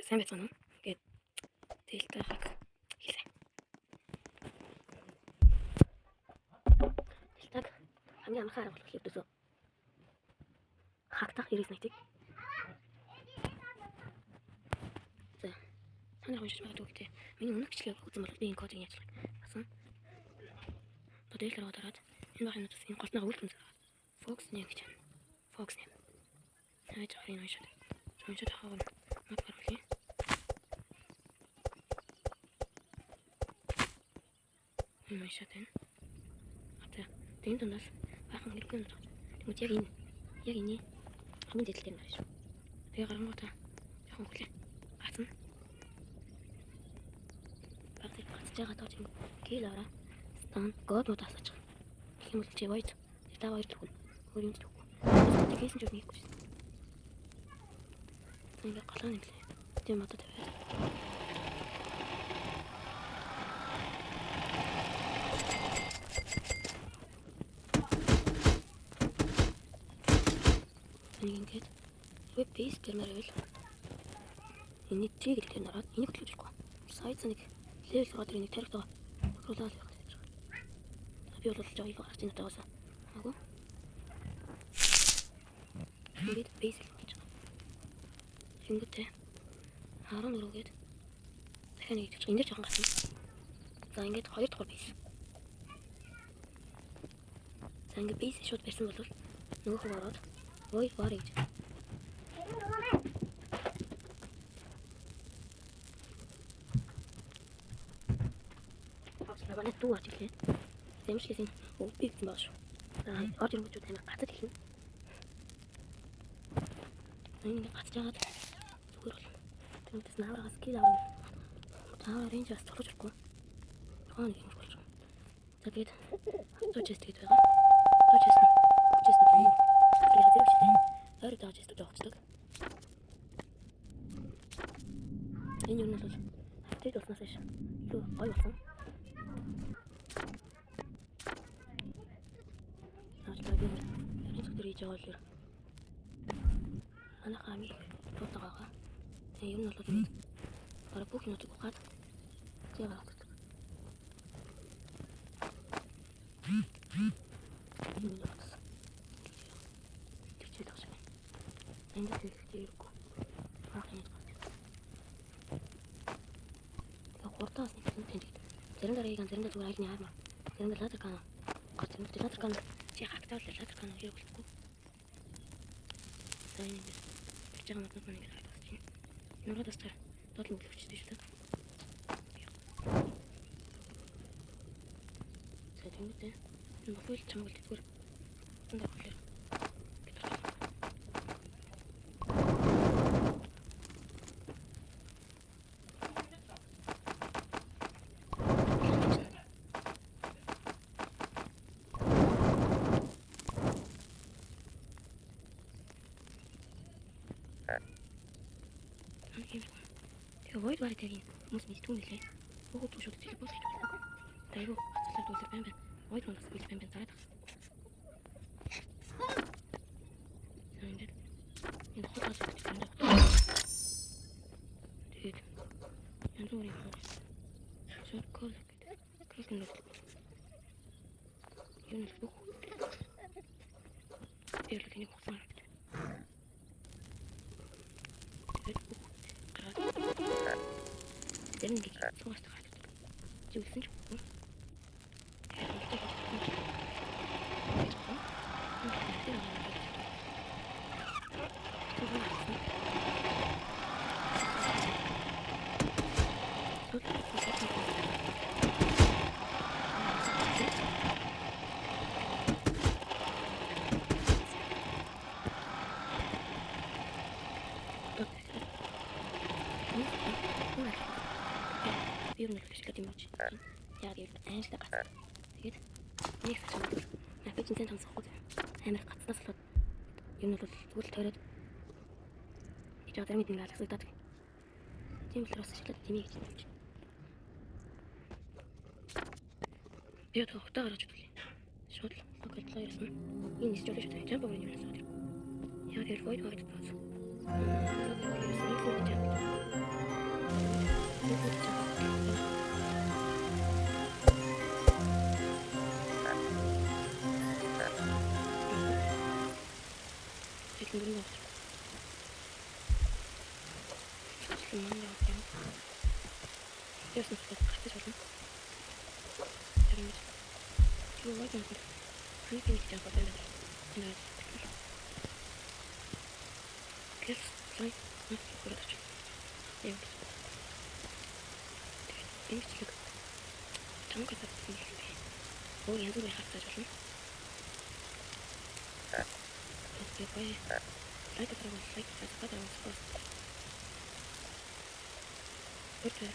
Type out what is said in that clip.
сайн байцгаана уу? Ингээд тэлтэй хаг хийлээ. Тэлтэг хамгийн амархан арга болох хэвдээсөө хагтах хэрэгс нэгтийг. За санаа уншиж магадгүй гэдэг. Миний өмнөх бичлэгийг үзэн бол би энэ кодыг яаж басан. Тодэлгээр ороод энэ бахын утас энэ голтноо үлдэн зэрэг. Fox нэг гэж байна. Fox нэг. Хайж ахын уншаад. Уншаад хаваа мод гаргая. Уншаад байна. За тэнд дундаас бахан хэрэггүй юм байна. Тэгмээ яг энэ хамгийн дэдэл дээр байна шүү. Тэгээ гарангуудаа жоохон хүлээ. Гацна. Багтыг гацж байгаа тоо тийм килоораа стан годнууд асаж байгаа. Гэх юм бол чи войд та хоёр төгөн. Өөр юм төгөн. Тэгээс нь ч үгүй шүү. Ингээ голоо нэмлээ. Тийм одоо тавиад. Ингээд веб бейс гэмээр байл. Энэ тийг хэлээр нараад энийг хөтлөхгүй. Сайт нэг левел руу нэг тарих тоо тохируулаад явах гэж байна. Би бол жоо их гарч ийн тагаасаа. Агуу. Ингээд бейс гэж байна. Шингэтэй 14 гээд дахиад нэг гэж энэ жоохон гасан. За ингээд 2 дахь бейс. За ингээд бейс шууд барьсан бол нөгөөх нь ороод ой вар гэж. Авчлаа туу ачлаа. Сэмшгээс өвдөж байгаа шүү. За орж ирэнгүүт амар гацаж эхэлнэ. Энэ гацж байгаа зүгээр бол тэрнээс наарагаас кил авах. Таа рейнж бас толгож ирэхгүй. Тоо нэг юм болж байна. За тэгээд авточест гэдэг байгаа. Авточест нь ойр тааж эсвэл жоохцдог. Энэ юм бол апдейт болсноос хойш илүү гоё болсон. Наачтай энэ зөвхөн хийж байгаа л анахаа ми тутагаага. Тэгээ юм бол энэ бараг бүх юмыг ухаад зяагаад авдаг. Энд хэрэгтэйггүй. Ахын гардаг. Тэгээ хурдаас нэг юм тэндэг. Зарим дараагийн зарим зүгээр айлны хаалма. Зарим лазер кан. Гардаг. Лазер кан чи хактаал лазер кан хэрэг болохгүй. За энэ гэж байгаа мод нэг харагдаж байна. Нураад тастаар доотлон бүлэгчтэй шүү дээ. За тэгмээ. Энэ бофол чамаг л зүгээр. Энд авах. Тэгээ войд вард яг хүмүүс нэг түүнэлээ. Богоо тушууд тийм болж байна. Дайгуу хацлаад үлэр байна. Войд мандас үлэр байна зараад байгаа. Тэгээд энэ хотоос гэдэг юм. Тэгээд янз бүрийн шот кол гэдэг. Крисмас. Юу нэг бүх. Яг нэг хугацаа. Зарим нэг цугаас гараад зүгсэн ч үгүй. Би юу нэг шиг юм чи. Яг ийм аншлаг гацсан. Тэгээд нэг сар бол напич зэн тамсахгүй. Амар гацснаас болоод юм бол зүгээр л тойроод ич одоо мэдэн галахсагдаад. Тийм л бас шилээд тэмээ гэж юм чи. Би одоо хотоо гаргаж үзлээ. Шууд локал плеерсэн. Энэ нэс жолоо шүү дээ. Жамп өгөх юм байна. Яг тэр войд войд болсон. Тэглэн бүрэн авах. Тэглэн маань явах юм. Яасан ч гарчиж болно. Тэрэн гэж. Юу вэ гэнэ? Ханыг нэг жаа бодсон байх. Энэ гэс лайк нэг хүрээд очив. Яа. Энэ чиг танка татсан юм би. Оо янз бүр хатаж болно. Окей, бай. Лайк тарах, лайк тарах. Окей.